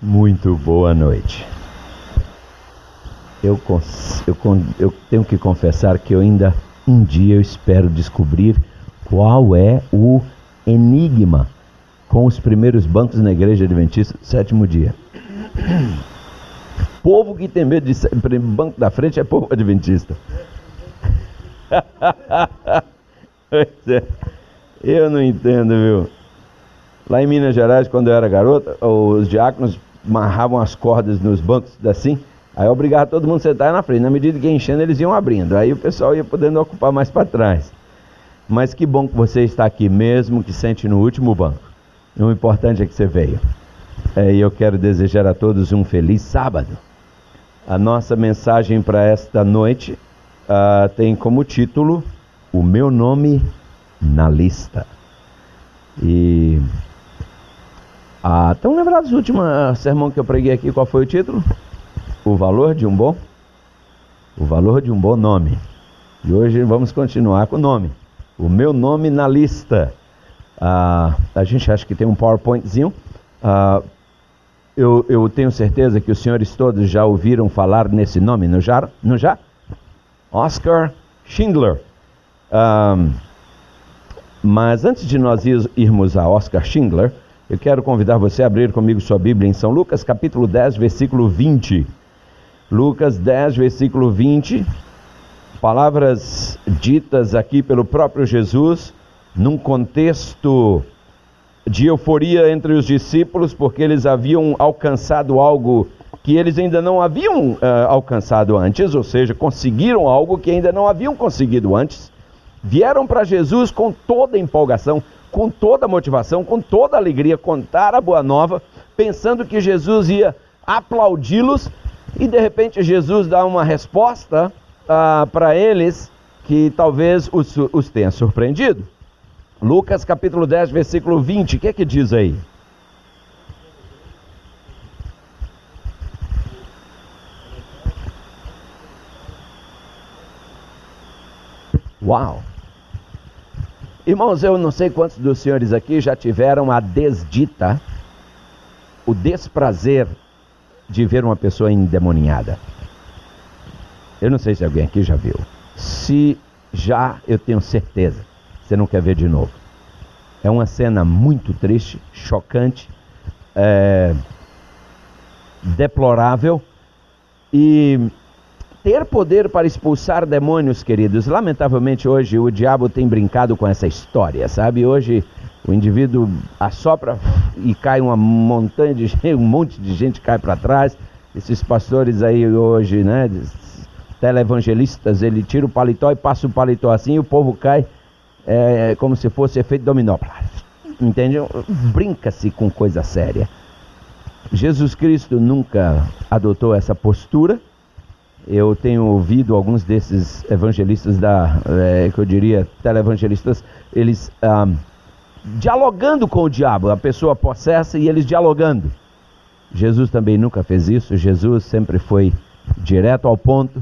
Muito boa noite. Eu tenho que confessar que ainda um dia eu espero descobrir qual é o enigma com os primeiros bancos na Igreja Adventista do Sétimo Dia. Povo que tem medo de banco da frente é povo adventista. Eu não entendo, viu? Lá em Minas Gerais, quando eu era garota, os diáconos amarravam as cordas nos bancos assim, aí obrigava todo mundo a sentar na frente. Na medida que ia enchendo, eles iam abrindo, aí o pessoal ia podendo ocupar mais para trás. Mas que bom que você está aqui, mesmo que sente no último banco. O importante é que você veio. E eu quero desejar a todos um feliz sábado. A nossa mensagem para esta noite tem como título O Meu Nome na Lista. E estão lembrados do último sermão que eu preguei aqui? Qual foi o título? O valor de um bom nome. E hoje vamos continuar com o nome. O meu nome na lista. A gente acha que tem um PowerPointzinho. Eu tenho certeza que os senhores todos já ouviram falar nesse nome, não já? Oskar Schindler. Mas antes de nós irmos a Oskar Schindler, eu quero convidar você a abrir comigo sua Bíblia em São Lucas, capítulo 10, versículo 20. Lucas 10, versículo 20. Palavras ditas aqui pelo próprio Jesus, num contexto de euforia entre os discípulos, porque eles haviam alcançado algo que eles ainda não haviam alcançado antes, ou seja, conseguiram algo que ainda não haviam conseguido antes. Vieram para Jesus com toda a empolgação, com toda a motivação, com toda a alegria, contar a boa nova, pensando que Jesus ia aplaudi-los, e de repente Jesus dá uma resposta para eles que talvez os tenha surpreendido. Lucas capítulo 10, versículo 20, o que é que diz aí? Uau! Irmãos, eu não sei quantos dos senhores aqui já tiveram a desdita, o desprazer de ver uma pessoa endemoniada. Eu não sei se alguém aqui já viu. Se já, eu tenho certeza, você não quer ver de novo. É uma cena muito triste, chocante, deplorável, e ter poder para expulsar demônios, queridos, lamentavelmente hoje o diabo tem brincado com essa história, sabe? Hoje o indivíduo assopra e cai uma montanha de gente, um monte de gente cai para trás. Esses pastores aí hoje, né, televangelistas, ele tira o paletó e passa o paletó assim e o povo cai como se fosse efeito dominó. Entende? Brinca-se com coisa séria. Jesus Cristo nunca adotou essa postura. Eu tenho ouvido alguns desses evangelistas que eu diria televangelistas, eles dialogando com o diabo, a pessoa possessa e eles dialogando. Jesus também nunca fez isso. Jesus sempre foi direto ao ponto.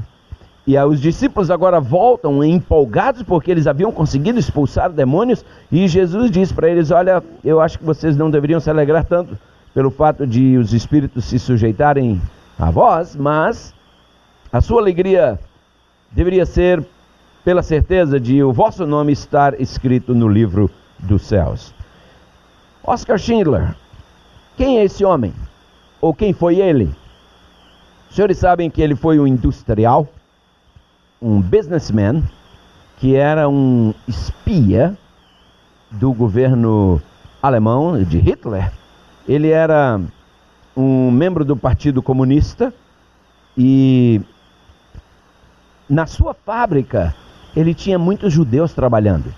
E os discípulos agora voltam empolgados porque eles haviam conseguido expulsar demônios, e Jesus diz para eles: olha, eu acho que vocês não deveriam se alegrar tanto pelo fato de os espíritos se sujeitarem a vós, mas a sua alegria deveria ser pela certeza de o vosso nome estar escrito no livro dos céus. Oskar Schindler, quem é esse homem? Ou quem foi ele? Os senhores sabem que ele foi um industrial, um businessman, que era um espia do governo alemão, de Hitler. Ele era um membro do Partido Comunista e na sua fábrica ele tinha muitos judeus trabalhando.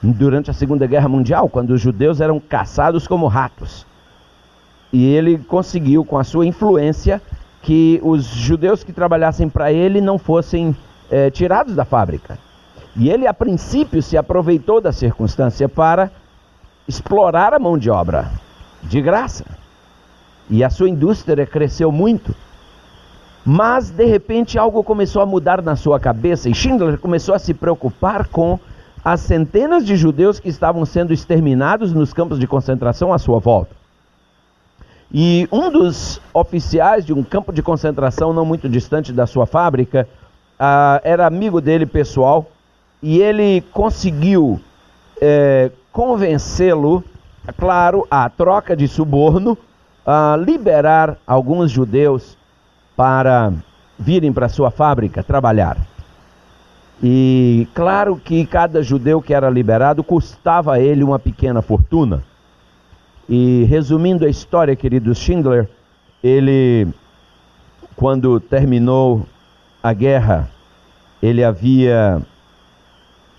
Durante a Segunda Guerra Mundial, quando os judeus eram caçados como ratos. E ele conseguiu, com a sua influência, que os judeus que trabalhassem para ele não fossem tirados da fábrica. E ele, a princípio, se aproveitou da circunstância para explorar a mão de obra de graça. E a sua indústria cresceu muito. Mas, de repente, algo começou a mudar na sua cabeça e Schindler começou a se preocupar com as centenas de judeus que estavam sendo exterminados nos campos de concentração à sua volta. E um dos oficiais de um campo de concentração não muito distante da sua fábrica era amigo dele pessoal, e ele conseguiu convencê-lo, claro, à troca de suborno, a liberar alguns judeus para virem para sua fábrica trabalhar. E claro que cada judeu que era liberado custava a ele uma pequena fortuna. E resumindo a história, querido, Schindler, ele, quando terminou a guerra, ele havia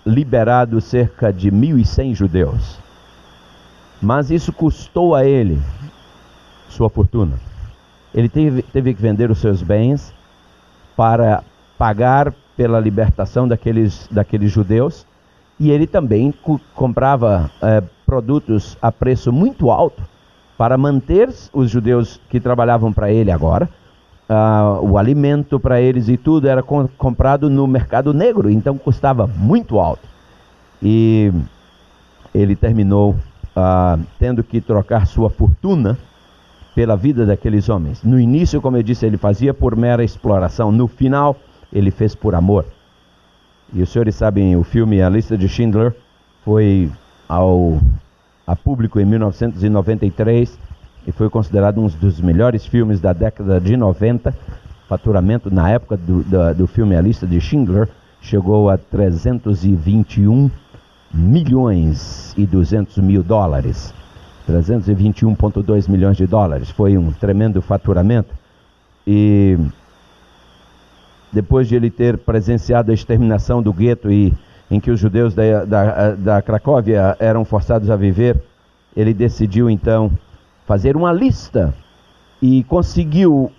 liberado cerca de 1.100 judeus. Mas isso custou a ele sua fortuna. Ele teve que vender os seus bens para pagar pela libertação daqueles judeus, e ele também comprava produtos a preço muito alto para manter os judeus que trabalhavam para ele agora. O alimento para eles e tudo era comprado no mercado negro, então custava muito alto. E ele terminou tendo que trocar sua fortuna pela vida daqueles homens. No início, como eu disse, ele fazia por mera exploração. No final, ele fez por amor. E os senhores sabem, o filme A Lista de Schindler foi a público em 1993 e foi considerado um dos melhores filmes da década de 90. Faturamento na época do filme A Lista de Schindler chegou a 321 milhões e 200 mil dólares. 321,2 milhões de dólares. Foi um tremendo faturamento. E depois de ele ter presenciado a exterminação do gueto em que os judeus da Cracóvia eram forçados a viver, ele decidiu então fazer uma lista e conseguiu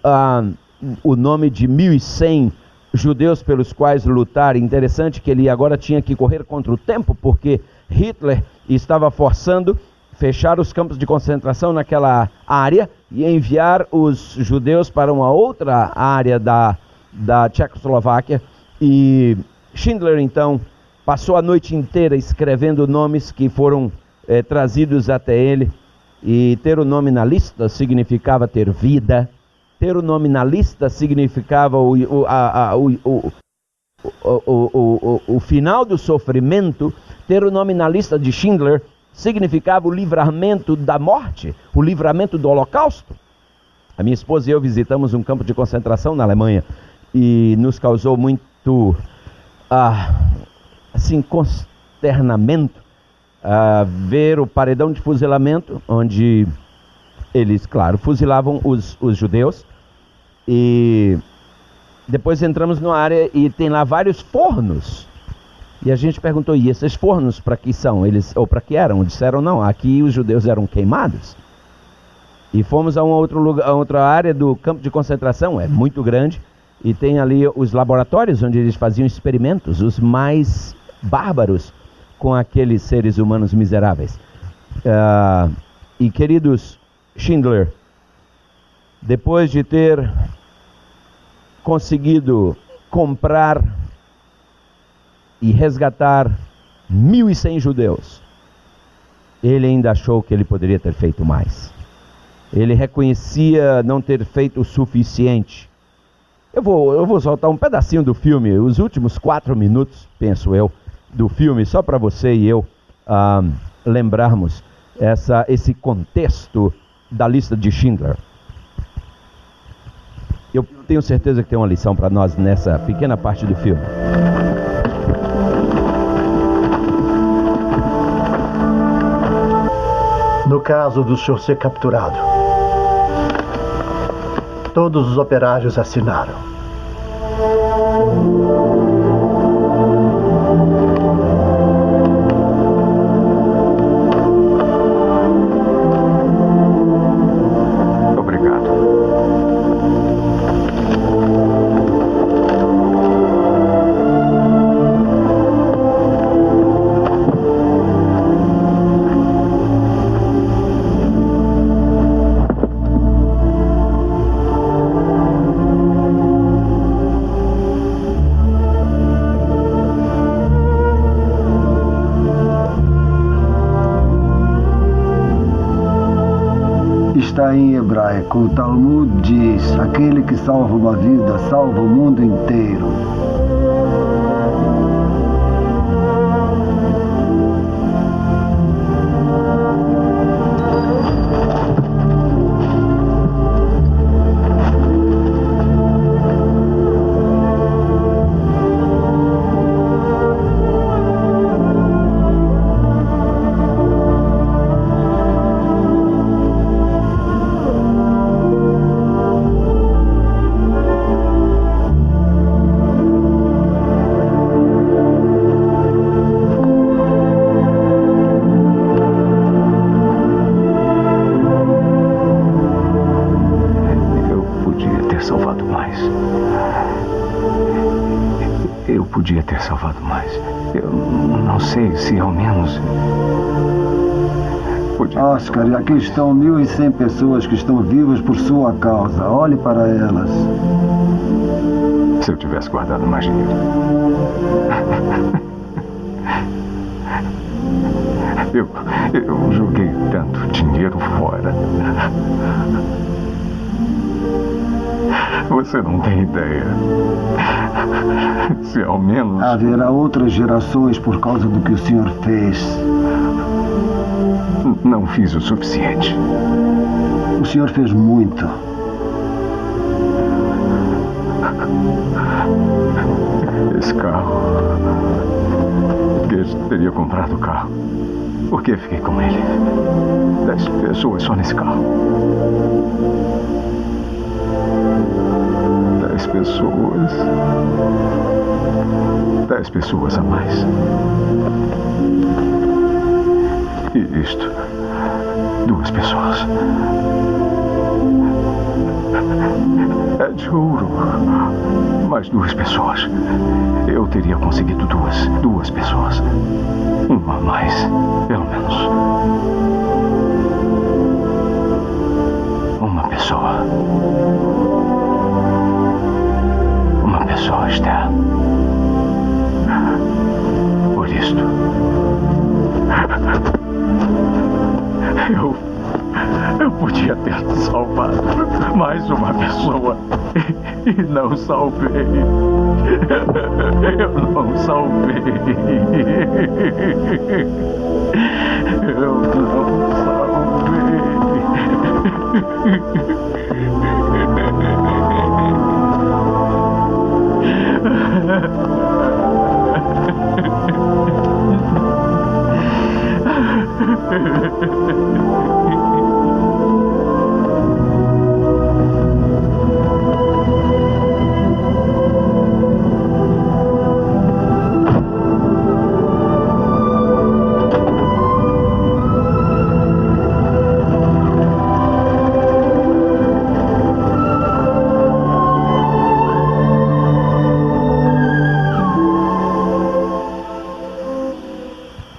o nome de 1.100 judeus pelos quais lutar. Interessante que ele agora tinha que correr contra o tempo, porque Hitler estava forçando fechar os campos de concentração naquela área e enviar os judeus para uma outra área da Tchecoslováquia. E Schindler então passou a noite inteira escrevendo nomes que foram trazidos até ele. E ter o nome na lista significava ter vida. Ter o nome na lista significava o final do sofrimento. Ter o nome na lista de Schindler significava o livramento da morte, o livramento do Holocausto. A minha esposa e eu visitamos um campo de concentração na Alemanha e nos causou muito consternamento ver o paredão de fuzilamento, onde eles, claro, fuzilavam os judeus. E depois entramos numa área e tem lá vários fornos. E a gente perguntou, e esses fornos para que são? Ou para que eram? Disseram, não, aqui os judeus eram queimados. E fomos a outra área do campo de concentração, é muito grande, e tem ali os laboratórios onde eles faziam experimentos, os mais bárbaros, com aqueles seres humanos miseráveis. E queridos, Schindler, depois de ter conseguido comprar e resgatar 1.100 judeus, ele ainda achou que ele poderia ter feito mais. Ele reconhecia não ter feito o suficiente. Eu vou soltar um pedacinho do filme, os últimos 4 minutos, penso eu, do filme, só para você e eu lembrarmos esse contexto da lista de Schindler. Eu tenho certeza que tem uma lição para nós nessa pequena parte do filme. No caso do senhor ser capturado, todos os operários assinaram. Obrigado. Está Torá em hebraico, o Talmud diz: aquele que salva uma vida, salva o mundo inteiro. Eu podia ter salvado mais. Eu não sei se ao menos... Oscar, e aqui estão 1.100 pessoas que estão vivas por sua causa. Olhe para elas. Se eu tivesse guardado mais dinheiro. Eu joguei tanto dinheiro fora. Você não tem ideia. Se ao menos... Haverá outras gerações por causa do que o senhor fez. Não fiz o suficiente. O senhor fez muito. Esse carro... Gage teria comprado o carro. Por que fiquei com ele? 10 pessoas só nesse carro. 10 pessoas. 10 pessoas a mais. E isto, 2 pessoas. É de ouro. Mais 2 pessoas. Eu teria conseguido 2 pessoas. Uma a mais, pelo menos. Uma pessoa. Uma pessoa, Esther. Por isto, eu podia ter salvado mais uma pessoa e não salvei. Eu não salvei. Eu não salvei.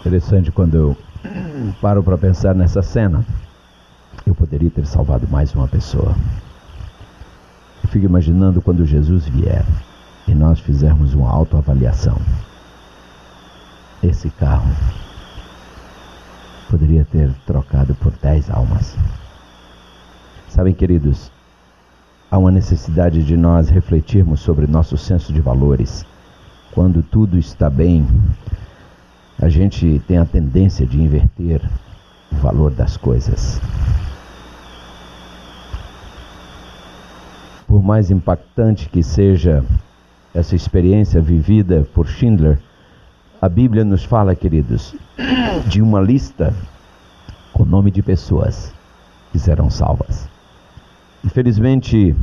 Interessante, quando eu paro para pensar nessa cena, eu poderia ter salvado mais uma pessoa. Eu fico imaginando quando Jesus vier e nós fizermos uma autoavaliação. Esse carro poderia ter trocado por 10 almas. Sabem, queridos, há uma necessidade de nós refletirmos sobre nosso senso de valores. Quando tudo está bem, a gente tem a tendência de inverter o valor das coisas. Por mais impactante que seja essa experiência vivida por Schindler, a Bíblia nos fala, queridos, de uma lista com o nome de pessoas que serão salvas. Infelizmente,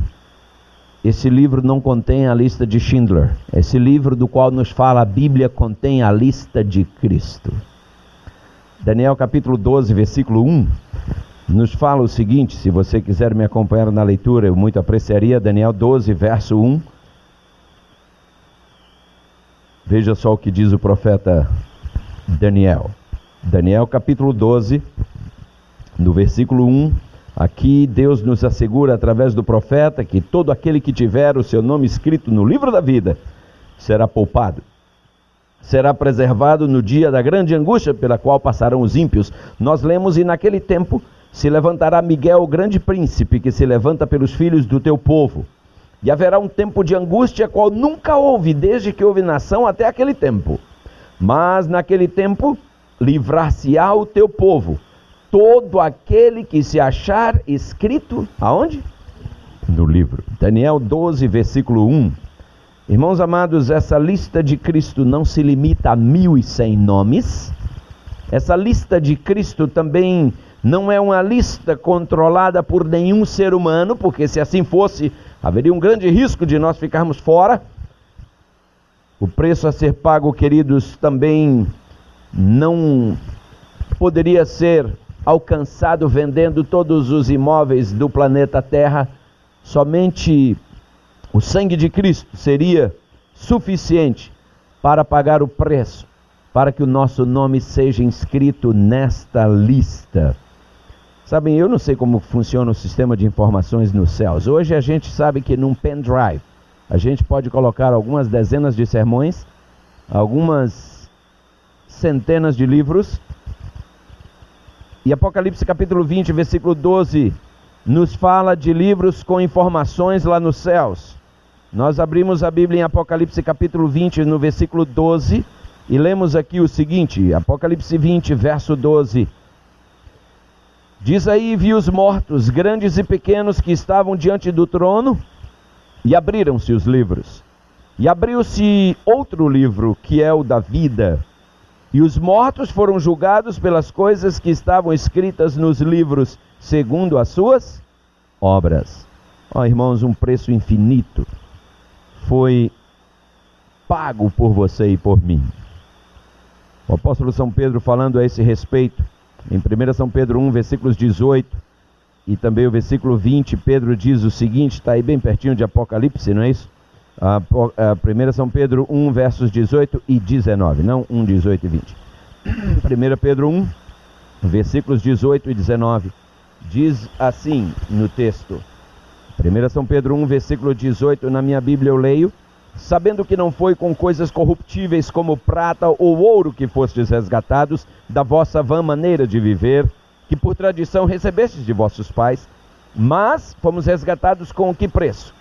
esse livro não contém a lista de Schindler. Esse livro do qual nos fala a Bíblia contém a lista de Cristo. Daniel capítulo 12, versículo 1, nos fala o seguinte, se você quiser me acompanhar na leitura, eu muito apreciaria. Daniel 12, verso 1. Veja só o que diz o profeta Daniel. Daniel capítulo 12, no versículo 1. Aqui Deus nos assegura através do profeta que todo aquele que tiver o seu nome escrito no livro da vida será poupado, será preservado no dia da grande angústia pela qual passarão os ímpios. Nós lemos: e naquele tempo se levantará Miguel, o grande príncipe, que se levanta pelos filhos do teu povo. E haverá um tempo de angústia, qual nunca houve, desde que houve nação até aquele tempo. Mas naquele tempo, livrar-se-á o teu povo, todo aquele que se achar escrito, aonde? No livro. Daniel 12, versículo 1. Irmãos amados, essa lista de Cristo não se limita a 1.100 nomes. Essa lista de Cristo também não é uma lista controlada por nenhum ser humano, porque se assim fosse, haveria um grande risco de nós ficarmos fora. O preço a ser pago, queridos, também não poderia ser alcançado vendendo todos os imóveis do planeta Terra. Somente o sangue de Cristo seria suficiente para pagar o preço, para que o nosso nome seja inscrito nesta lista. Sabem, eu não sei como funciona o sistema de informações nos céus. Hoje a gente sabe que num pendrive a gente pode colocar algumas dezenas de sermões, algumas centenas de livros. E Apocalipse capítulo 20, versículo 12, nos fala de livros com informações lá nos céus. Nós abrimos a Bíblia em Apocalipse capítulo 20, no versículo 12, e lemos aqui o seguinte, Apocalipse 20, verso 12. Diz aí: vi os mortos, grandes e pequenos, que estavam diante do trono, e abriram-se os livros. E abriu-se outro livro, que é o da vida. E os mortos foram julgados pelas coisas que estavam escritas nos livros, segundo as suas obras. Ó, irmãos, um preço infinito foi pago por você e por mim. O apóstolo São Pedro, falando a esse respeito, em 1 São Pedro 1, versículos 18 e também o versículo 20, Pedro diz o seguinte, está aí bem pertinho de Apocalipse, não é isso? 1 São Pedro 1, versos 18 e 19, não 1, 18 e 20. 1 Pedro 1, versículos 18 e 19, diz assim no texto. 1 São Pedro 1, versículo 18, na minha Bíblia eu leio: sabendo que não foi com coisas corruptíveis como prata ou ouro que fostes resgatados da vossa vã maneira de viver, que por tradição recebestes de vossos pais, mas fomos resgatados com que preço?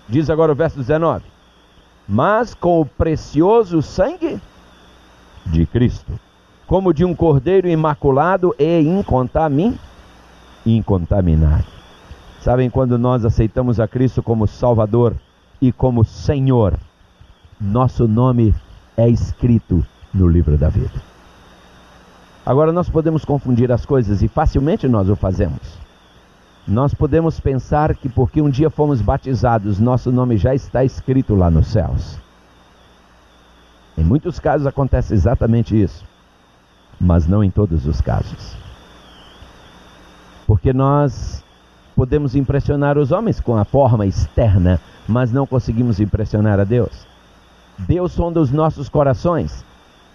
Diz agora o verso 19: mas com o precioso sangue de Cristo, como de um cordeiro imaculado e incontaminado. Sabem, quando nós aceitamos a Cristo como Salvador e como Senhor, nosso nome é escrito no livro da vida. Agora, nós podemos confundir as coisas e facilmente nós o fazemos. Nós podemos pensar que porque um dia fomos batizados, nosso nome já está escrito lá nos céus. Em muitos casos acontece exatamente isso, mas não em todos os casos. Porque nós podemos impressionar os homens com a forma externa, mas não conseguimos impressionar a Deus. Deus sonda os nossos corações.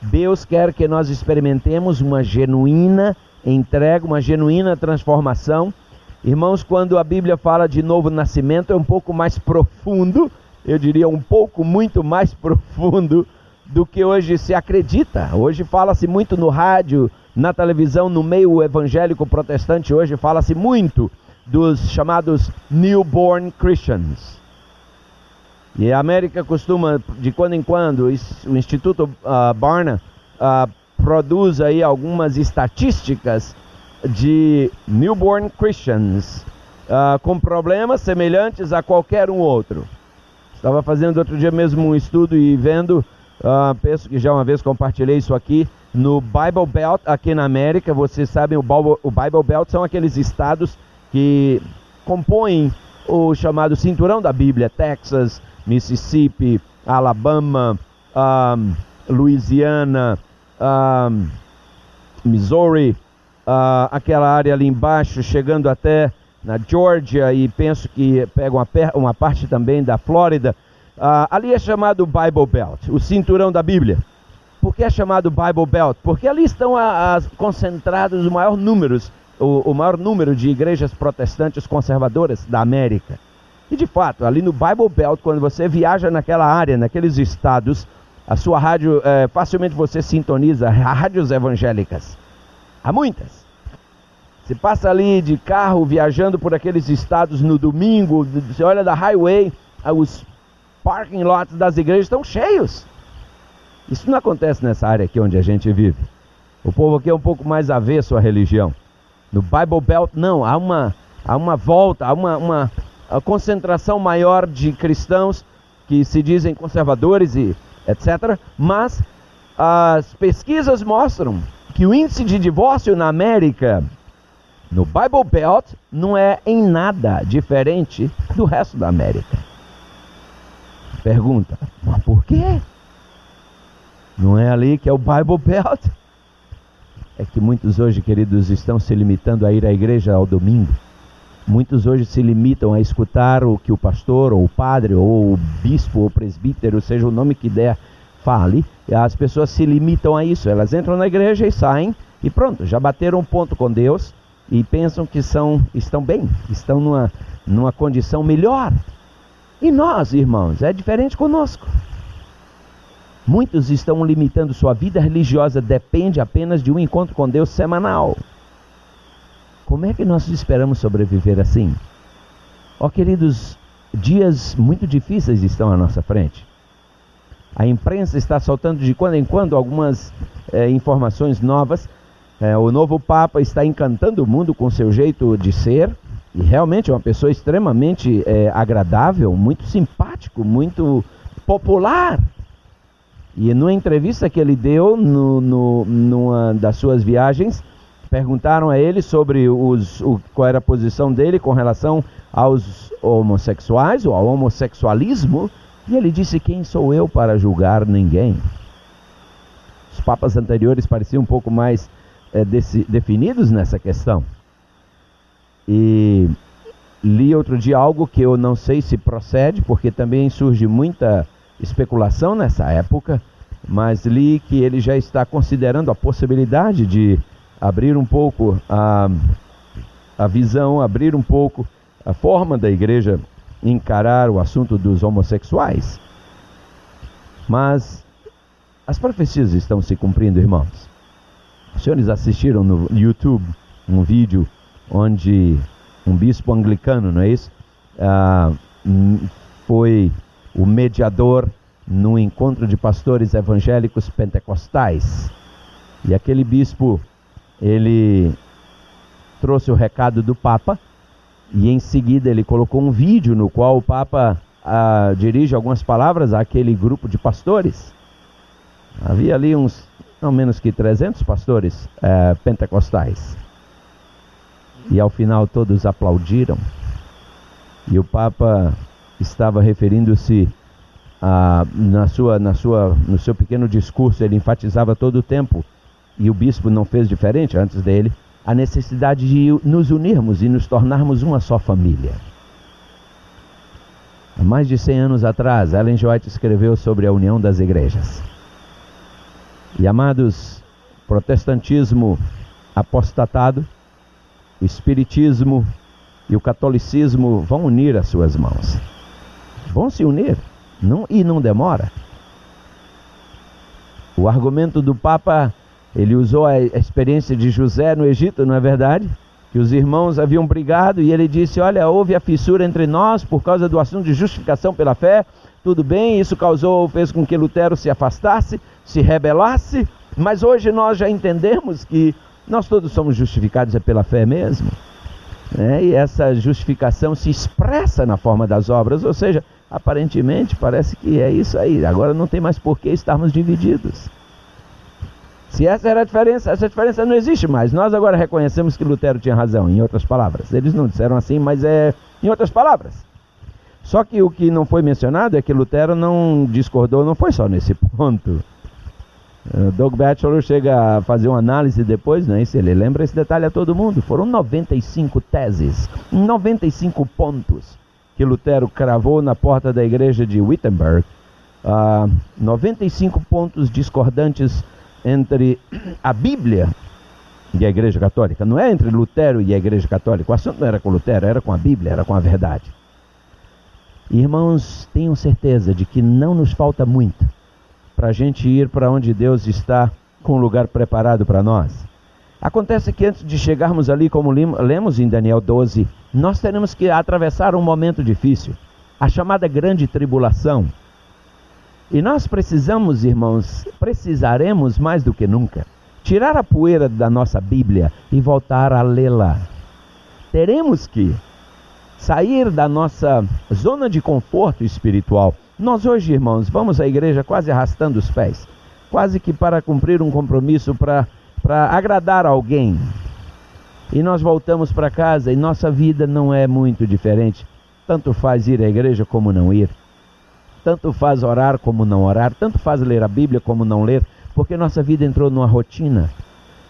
Deus quer que nós experimentemos uma genuína entrega, uma genuína transformação. Irmãos, quando a Bíblia fala de novo nascimento, é um pouco mais profundo, eu diria muito mais profundo do que hoje se acredita. Hoje fala-se muito no rádio, na televisão, no meio evangélico protestante, hoje fala-se muito dos chamados newborn Christians. E a América costuma, de quando em quando, o Instituto Barna produz aí algumas estatísticas de newborn Christians com problemas semelhantes a qualquer um outro. Estava fazendo outro dia mesmo um estudo e vendo, penso que já uma vez compartilhei isso aqui, no Bible Belt aqui na América. Vocês sabem, o Bible Belt são aqueles estados que compõem o chamado cinturão da Bíblia: Texas, Mississippi, Alabama, Louisiana, Missouri, aquela área ali embaixo, chegando até na Georgia, e penso que pega uma parte também da Flórida. Ali é chamado Bible Belt, o cinturão da Bíblia. Por que é chamado Bible Belt? Porque ali estão concentrados o maior número de igrejas protestantes conservadoras da América. E de fato, ali no Bible Belt, quando você viaja naquela área, naqueles estados, a sua rádio, facilmente você sintoniza rádios evangélicas. Há muitas. Você passa ali de carro, viajando por aqueles estados no domingo, você olha da highway, os parking lots das igrejas estão cheios. Isso não acontece nessa área aqui onde a gente vive. O povo aqui é um pouco mais avesso à religião. No Bible Belt, não, há uma volta, há uma concentração maior de cristãos que se dizem conservadores e etc. Mas as pesquisas mostram que o índice de divórcio na América, no Bible Belt, não é em nada diferente do resto da América. Pergunta, mas por quê? Não é ali que é o Bible Belt? É que muitos hoje, queridos, estão se limitando a ir à igreja ao domingo. Muitos hoje se limitam a escutar o que o pastor, ou o padre, ou o bispo, ou o presbítero, seja o nome que der, fale. As pessoas se limitam a isso. Elas entram na igreja e saem, e pronto, já bateram um ponto com Deus, e pensam que estão bem, estão numa condição melhor. E nós, irmãos, é diferente conosco. Muitos estão limitando sua vida religiosa, depende apenas de um encontro com Deus semanal. Como é que nós esperamos sobreviver assim? Ó, queridos, dias muito difíceis estão à nossa frente. A imprensa está soltando de quando em quando algumas informações novas. O novo Papa está encantando o mundo com seu jeito de ser. E realmente é uma pessoa extremamente agradável, muito simpático, muito popular. E numa entrevista que ele deu numa das suas viagens, perguntaram a ele sobre qual era a posição dele com relação aos homossexuais ou ao homossexualismo. E ele disse: quem sou eu para julgar ninguém? Os papas anteriores pareciam um pouco mais definidos nessa questão. E li outro dia algo que eu não sei se procede, porque também surge muita especulação nessa época, mas li que ele já está considerando a possibilidade de abrir um pouco a visão, abrir um pouco a forma da igreja encarar o assunto dos homossexuais. Mas as profecias estão se cumprindo, irmãos. Os senhores assistiram no YouTube um vídeo onde um bispo anglicano, não é isso? Foi o mediador num encontro de pastores evangélicos pentecostais. E aquele bispo, ele trouxe o recado do Papa, e em seguida ele colocou um vídeo no qual o Papa dirige algumas palavras àquele grupo de pastores. Havia ali uns, não menos que 300 pastores pentecostais. E ao final todos aplaudiram. E o Papa estava referindo-se no seu pequeno discurso, ele enfatizava todo o tempo, e o bispo não fez diferente antes dele, a necessidade de nos unirmos e nos tornarmos uma só família. Há mais de 100 anos atrás, Ellen G. White escreveu sobre a união das igrejas. E amados, protestantismo apostatado, o espiritismo e o catolicismo vão unir as suas mãos. Vão se unir, e não demora. O argumento do Papa, ele usou a experiência de José no Egito, não é verdade? Que os irmãos haviam brigado e ele disse: olha, houve a fissura entre nós por causa do assunto de justificação pela fé. Tudo bem, isso fez com que Lutero se afastasse, se rebelasse, mas hoje nós já entendemos que nós todos somos justificados pela fé mesmo. E essa justificação se expressa na forma das obras, ou seja, aparentemente parece que é isso aí. Agora não tem mais por que estarmos divididos. Se essa era a diferença, essa diferença não existe mais. Nós agora reconhecemos que Lutero tinha razão, em outras palavras. Eles não disseram assim, mas em outras palavras. Só que o que não foi mencionado é que Lutero não discordou, não foi só nesse ponto. Doug Batchelor chega a fazer uma análise depois, né? Se ele lembra esse detalhe a todo mundo. Foram 95 teses, 95 pontos que Lutero cravou na porta da igreja de Wittenberg. 95 pontos discordantes entre a Bíblia e a Igreja Católica. Não é entre Lutero e a Igreja Católica. O assunto não era com Lutero, era com a Bíblia, era com a verdade. Irmãos, tenham certeza de que não nos falta muito para a gente ir para onde Deus está com um lugar preparado para nós. Acontece que antes de chegarmos ali, como lemos em Daniel 12, nós teremos que atravessar um momento difícil, a chamada grande tribulação. E nós precisamos, irmãos, precisaremos mais do que nunca, tirar a poeira da nossa Bíblia e voltar a lê-la. Teremos que sair da nossa zona de conforto espiritual. Nós hoje, irmãos, vamos à igreja quase arrastando os pés, quase que para cumprir um compromisso, para agradar alguém. E nós voltamos para casa e nossa vida não é muito diferente. Tanto faz ir à igreja como não ir. Tanto faz orar como não orar. Tanto faz ler a Bíblia como não ler. Porque nossa vida entrou numa rotina.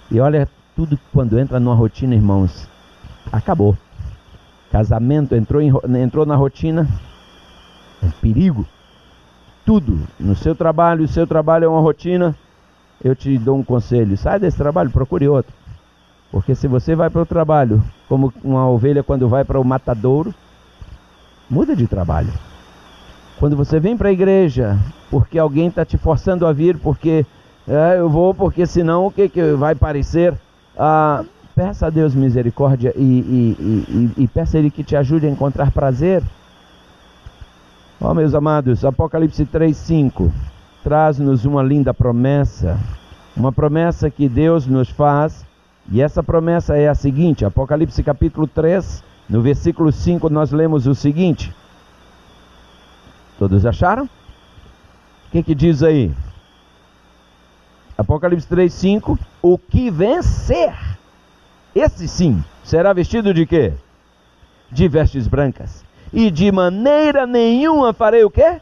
E olha, tudo quando entra numa rotina, irmãos, acabou. Casamento entrou na rotina, é um perigo. Tudo, no seu trabalho, o seu trabalho é uma rotina. Eu te dou um conselho, sai desse trabalho, procure outro. Porque se você vai para o trabalho como uma ovelha quando vai para o matadouro, muda de trabalho. Quando você vem para a igreja porque alguém está te forçando a vir, porque eu vou, porque senão o que vai parecer? Peça a Deus misericórdia e peça a Ele que te ajude a encontrar prazer. Meus amados, Apocalipse 3:5 traz-nos uma linda promessa, uma promessa que Deus nos faz, e essa promessa é a seguinte. Apocalipse capítulo 3, no versículo 5, nós lemos o seguinte. Todos acharam? O que diz aí? Apocalipse 3:5, o que vencer, esse sim, será vestido de quê? De vestes brancas. E de maneira nenhuma farei o quê?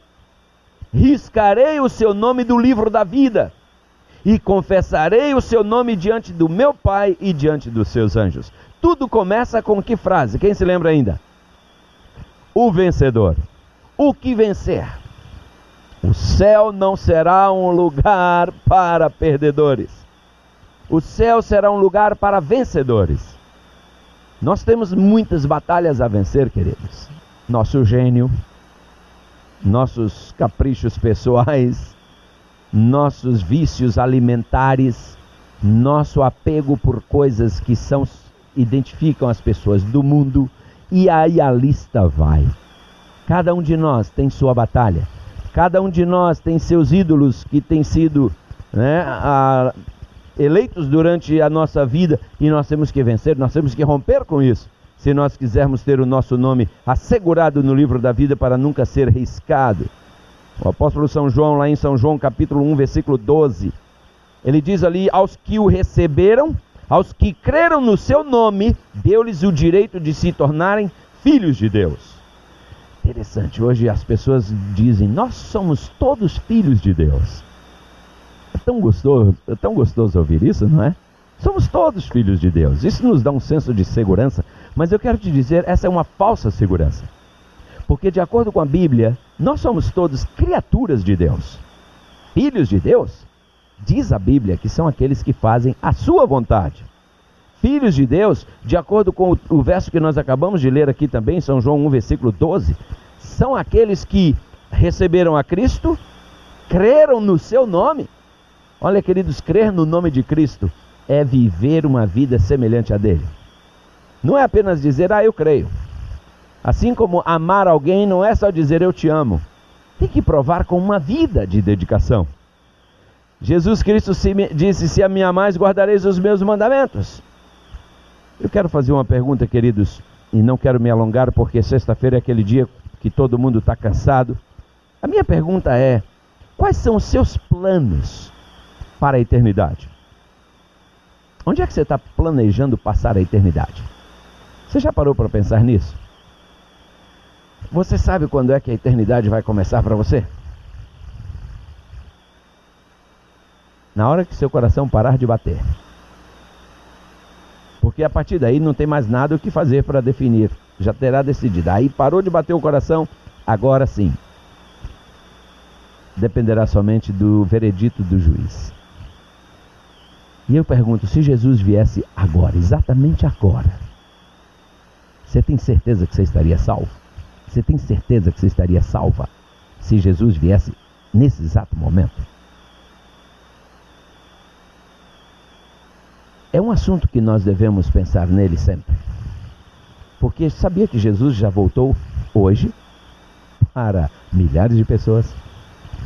Riscarei o seu nome do livro da vida. E confessarei o seu nome diante do meu Pai e diante dos seus anjos. Tudo começa com que frase? Quem se lembra ainda? O vencedor. O que vencer? O céu não será um lugar para perdedores. O céu será um lugar para vencedores. Nós temos muitas batalhas a vencer, queridos. Nosso gênio, nossos caprichos pessoais, nossos vícios alimentares, nosso apego por coisas que identificam as pessoas do mundo, e aí a lista vai. Cada um de nós tem sua batalha. Cada um de nós tem seus ídolos que têm sido eleitos durante a nossa vida, e nós temos que vencer, nós temos que romper com isso, se nós quisermos ter o nosso nome assegurado no livro da vida para nunca ser riscado. O apóstolo São João, lá em São João capítulo 1, versículo 12, ele diz ali: aos que o receberam, aos que creram no seu nome, deu-lhes o direito de se tornarem filhos de Deus. Interessante, hoje as pessoas dizem: nós somos todos filhos de Deus. É tão gostoso ouvir isso, não é? Somos todos filhos de Deus. Isso nos dá um senso de segurança, mas eu quero te dizer, essa é uma falsa segurança. Porque de acordo com a Bíblia, nós somos todos criaturas de Deus. Filhos de Deus, diz a Bíblia que são aqueles que fazem a sua vontade. Filhos de Deus, de acordo com o verso que nós acabamos de ler aqui também, São João 1, versículo 12, são aqueles que receberam a Cristo, creram no seu nome. Olha, queridos, crer no nome de Cristo é viver uma vida semelhante a dele. Não é apenas dizer: eu creio. Assim como amar alguém não é só dizer eu te amo. Tem que provar com uma vida de dedicação. Jesus Cristo disse: se a me amais, guardareis os meus mandamentos. Eu quero fazer uma pergunta, queridos, e não quero me alongar, porque sexta-feira é aquele dia que todo mundo está cansado. A minha pergunta é: quais são os seus planos para a eternidade? Onde é que você está planejando passar a eternidade? Você já parou para pensar nisso? Você sabe quando é que a eternidade vai começar para você? Na hora que seu coração parar de bater. Porque a partir daí não tem mais nada o que fazer para definir. Já terá decidido. Aí parou de bater o coração, agora sim. Dependerá somente do veredito do juiz. E eu pergunto, se Jesus viesse agora, exatamente agora, você tem certeza que você estaria salvo? Você tem certeza que você estaria salva se Jesus viesse nesse exato momento? é um assunto que nós devemos pensar nele sempre. Porque sabia que Jesus já voltou hoje para milhares de pessoas?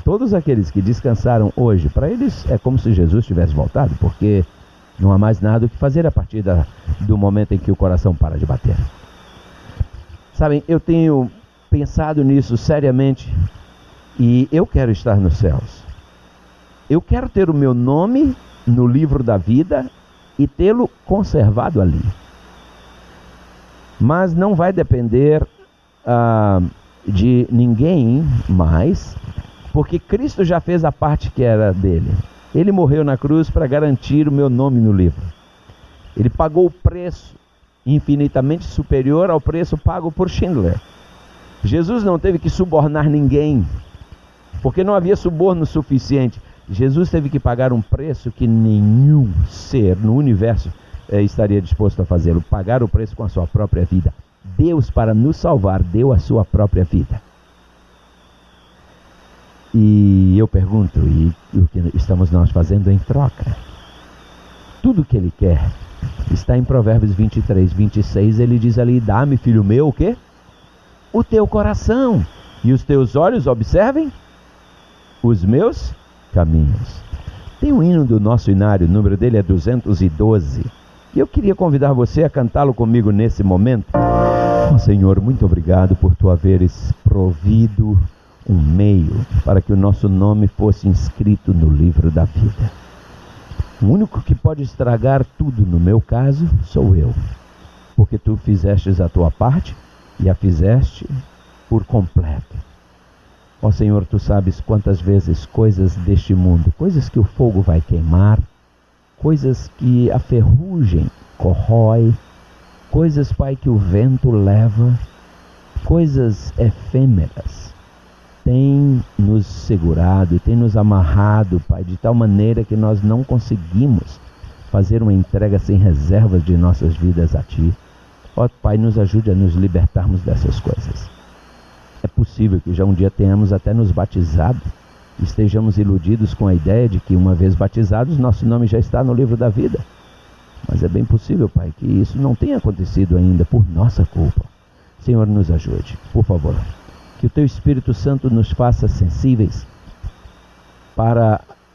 Todos aqueles que descansaram hoje, para eles é como se Jesus tivesse voltado, porque não há mais nada o que fazer a partir do momento em que o coração para de bater. Sabem, eu tenho pensado nisso seriamente e eu quero estar nos céus. Eu quero ter o meu nome no livro da vida e tê-lo conservado ali. Mas não vai depender de ninguém mais, porque Cristo já fez a parte que era dele. Ele morreu na cruz para garantir o meu nome no livro. Ele pagou o preço infinitamente superior ao preço pago por Schindler. Jesus não teve que subornar ninguém, porque não havia suborno suficiente. Jesus teve que pagar um preço que nenhum ser no universo estaria disposto a fazê-lo. Pagar o preço com a sua própria vida. Deus, para nos salvar, deu a sua própria vida. E eu pergunto, e o que estamos nós fazendo em troca? Tudo que Ele quer está em Provérbios 23, 26. Ele diz ali: dá-me, filho meu, o quê? O teu coração, e os teus olhos observem os meus caminhos. Tem um hino do nosso inário, o número dele é 212. E eu queria convidar você a cantá-lo comigo nesse momento. Oh, Senhor, muito obrigado por Tu haveres provido um meio para que o nosso nome fosse inscrito no livro da vida. O único que pode estragar tudo no meu caso sou eu, porque Tu fizestes a Tua parte e a fizeste por completo. Ó Senhor, Tu sabes quantas vezes coisas deste mundo, coisas que o fogo vai queimar, coisas que a ferrugem corrói, coisas, Pai, que o vento leva, coisas efêmeras, tem nos segurado e tem nos amarrado, Pai, de tal maneira que nós não conseguimos fazer uma entrega sem reservas de nossas vidas a Ti. Ó Pai, nos ajude a nos libertarmos dessas coisas. É possível que já um dia tenhamos até nos batizado, estejamos iludidos com a ideia de que uma vez batizados, nosso nome já está no livro da vida. Mas é bem possível, Pai, que isso não tenha acontecido ainda por nossa culpa. Senhor, nos ajude, por favor. Que o Teu Espírito Santo nos faça sensíveis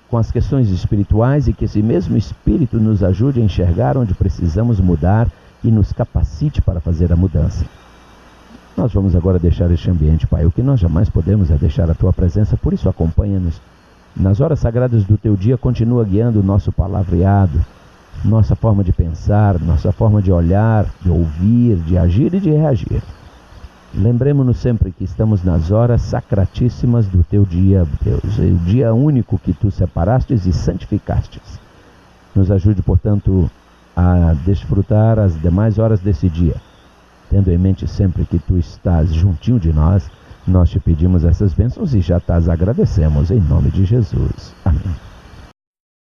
com as questões espirituais e que esse mesmo Espírito nos ajude a enxergar onde precisamos mudar e nos capacite para fazer a mudança. Nós vamos agora deixar este ambiente, Pai. O que nós jamais podemos é deixar a Tua presença, por isso acompanha-nos. Nas horas sagradas do Teu dia, continua guiando o nosso palavreado, nossa forma de pensar, nossa forma de olhar, de ouvir, de agir e de reagir. Lembremos-nos sempre que estamos nas horas sacratíssimas do Teu dia, Deus, o dia único que Tu separastes e santificastes. Nos ajude, portanto, a desfrutar as demais horas desse dia, tendo em mente sempre que Tu estás juntinho de nós. Nós Te pedimos essas bênçãos e já Te as agradecemos em nome de Jesus. Amém.